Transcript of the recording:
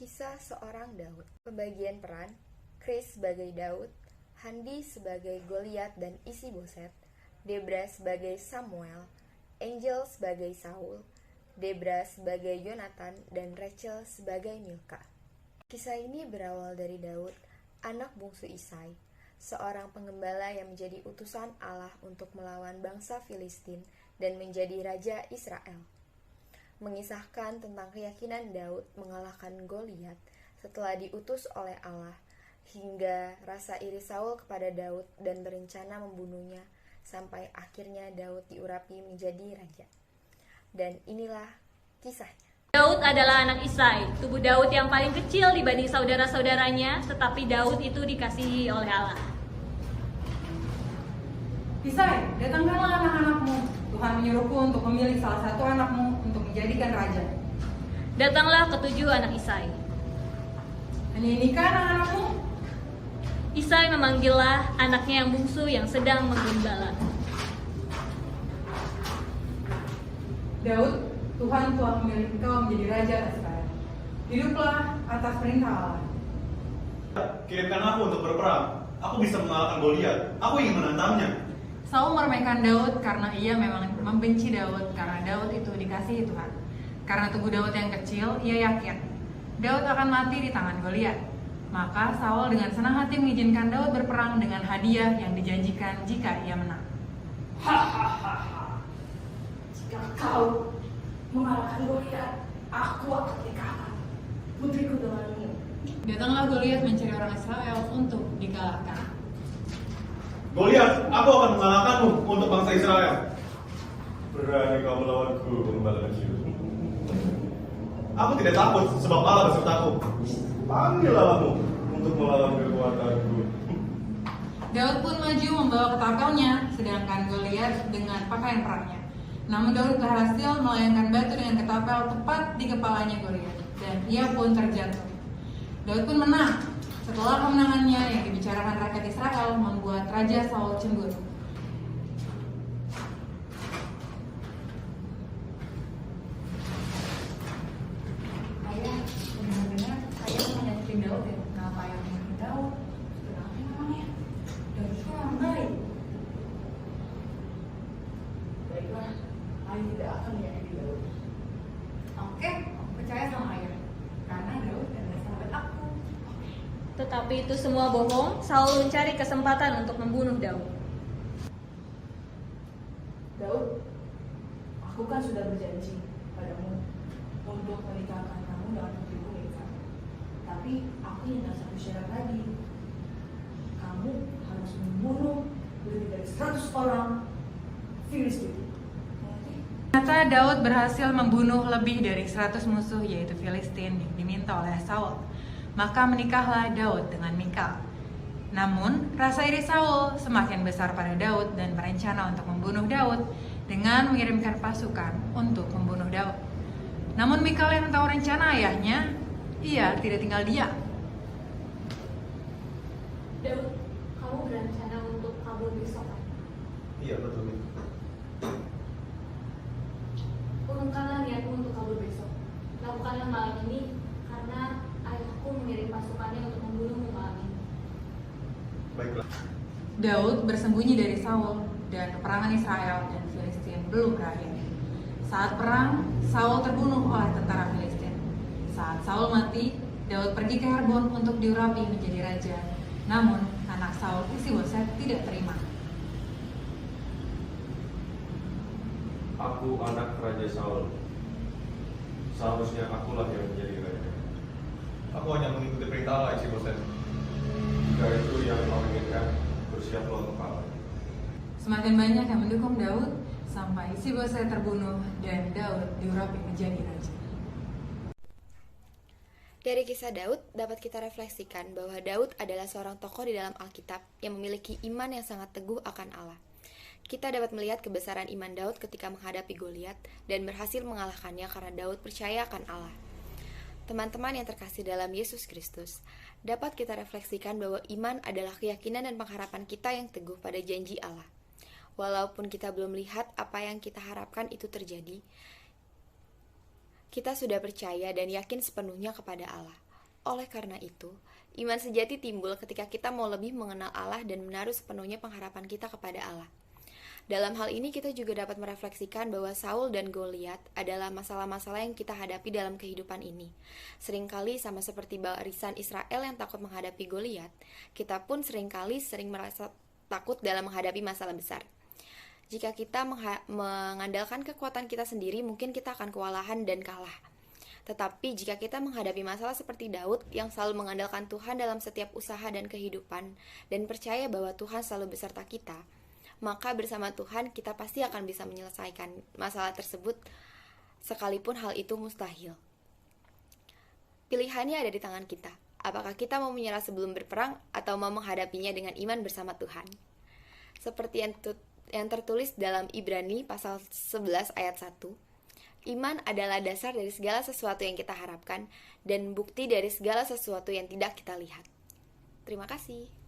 Kisah seorang Daud. Pembagian peran: Chris sebagai Daud, Handi sebagai Goliat dan Isi-Boset, Debra sebagai Samuel, Angel sebagai Saul, Debra sebagai Yonatan, dan Rachel sebagai Milka. Kisah ini berawal dari Daud, anak bungsu Isai, seorang penggembala yang menjadi utusan Allah untuk melawan bangsa Filistin dan menjadi raja Israel. Mengisahkan tentang keyakinan Daud mengalahkan Goliat setelah diutus oleh Allah, hingga rasa iri Saul kepada Daud dan berencana membunuhnya, sampai akhirnya Daud diurapi menjadi raja. Dan inilah kisahnya. Daud adalah anak Isai, tubuh Daud yang paling kecil dibanding saudara-saudaranya, tetapi Daud itu dikasihi oleh Allah. Isai, datangkanlah anak-anakmu. Tuhan menyuruhku untuk memilih salah satu anakmu untuk dijadikan raja. Datanglah ketujuh anak Isai. Hanya inikah anak-anakmu? Isai memanggillah anaknya yang bungsu yang sedang menggembala. Daud, Tuhan telah memilih engkau menjadi raja atas Israel. Hiduplah atas perintah Allah. Kirimkan aku untuk berperang. Aku bisa mengalahkan Goliat. Aku ingin menantangnya. Saul meremehkan Daud karena ia memang membenci Daud, karena Daud itu dikasihi Tuhan. Karena tubuh Daud yang kecil, ia yakin Daud akan mati di tangan Goliat. Maka Saul dengan senang hati mengizinkan Daud berperang dengan hadiah yang dijanjikan jika ia menang. Hahaha. Jika kau mengalahkan Goliat, aku akan nikahkan putriku denganmu. Datanglah Goliat mencari orang Israel untuk dikalahkan. Goliat, aku akan mengalahkanmu untuk bangsa Israel. Berani kau melawanku, penggembala kecil. Aku tidak takut sebab Allah besertaku. Panggil Allahmu untuk melawan kekuatanku. Daud pun maju membawa ketapelnya, sedangkan Goliat dengan pakaian perangnya. Namun Daud berhasil melayangkan batu dengan ketapel tepat di kepalanya Goliat, dan ia pun terjatuh. Daud pun menang. Setelah kemenangannya yang dibicarakan rakyat Israel membuat Raja Saul cemburu. Ayah, benar-benar ayah menyakitin Daud ya? Kenapa ayah menyakitin Daud? Kenapa memangnya? Daud itu orang baik. Baiklah, ayah tidak akan menyakiti Daud. Oke, aku percaya sama ayah. Karena Daud adalah sahabat aku. Tetapi itu semua bohong. Saul mencari kesempatan untuk membunuh Daud. Daud, aku kan sudah berjanji padamu untuk menikahkan kamu dengan putriku Milka. Tapi aku ingin ada satu syarat lagi. Kamu harus membunuh lebih dari 100 orang Filistin. Ternyata Daud berhasil membunuh lebih dari 100 musuh, yaitu Filistin, yang diminta oleh Saul. Maka menikahlah Daud dengan Mikal. Namun, rasa iri Saul semakin besar pada Daud dan berencana untuk membunuh Daud dengan mengirimkan pasukan untuk membunuh Daud. Namun Mikal yang tahu rencana ayahnya, ia tidak tinggal diam. Daud, kamu berencana untuk kabur besok kan? Iya, betul. Urungkanlah niatmu untuk kabur besok. Lakukanlah malam ini, karena ayahku mengirim pasukannya untuk membunuhmu malam ini. Baiklah. Daud bersembunyi dari Saul dan peperangan Israel dan Filistin belum berakhir. Saat perang, Saul terbunuh oleh tentara Filistin. Saat Saul mati, Daud pergi ke Herbon untuk diurapi menjadi raja. Namun, anak Saul, Isi-Boset, tidak terima. Aku anak Raja Saul. Seharusnya akulah yang menjadi raja. Aku hanya mengikuti perintah Allah, Isi-Boset. Jika itu yang kau inginkan, bersiaplah untuk kalah. Semakin banyak yang mendukung Daud, sampai Isi-Boset terbunuh dan Daud diurapi menjadi raja. Dari kisah Daud, dapat kita refleksikan bahwa Daud adalah seorang tokoh di dalam Alkitab yang memiliki iman yang sangat teguh akan Allah. Kita dapat melihat kebesaran iman Daud ketika menghadapi Goliat dan berhasil mengalahkannya karena Daud percaya akan Allah. Teman-teman yang terkasih dalam Yesus Kristus, dapat kita refleksikan bahwa iman adalah keyakinan dan pengharapan kita yang teguh pada janji Allah. Walaupun kita belum melihat apa yang kita harapkan itu terjadi, kita sudah percaya dan yakin sepenuhnya kepada Allah. Oleh karena itu, iman sejati timbul ketika kita mau lebih mengenal Allah dan menaruh sepenuhnya pengharapan kita kepada Allah. Dalam hal ini kita juga dapat merefleksikan bahwa Saul dan Goliat adalah masalah-masalah yang kita hadapi dalam kehidupan ini. Seringkali sama seperti barisan Israel yang takut menghadapi Goliat, kita pun sering merasa takut dalam menghadapi masalah besar. Jika kita mengandalkan kekuatan kita sendiri, mungkin kita akan kewalahan dan kalah. Tetapi jika kita menghadapi masalah seperti Daud yang selalu mengandalkan Tuhan dalam setiap usaha dan kehidupan dan percaya bahwa Tuhan selalu beserta kita, maka bersama Tuhan kita pasti akan bisa menyelesaikan masalah tersebut sekalipun hal itu mustahil. Pilihannya ada di tangan kita. Apakah kita mau menyerah sebelum berperang atau mau menghadapinya dengan iman bersama Tuhan? Seperti yang tertulis dalam Ibrani pasal 11 ayat 1. Iman adalah dasar dari segala sesuatu yang kita harapkan dan bukti dari segala sesuatu yang tidak kita lihat. Terima kasih.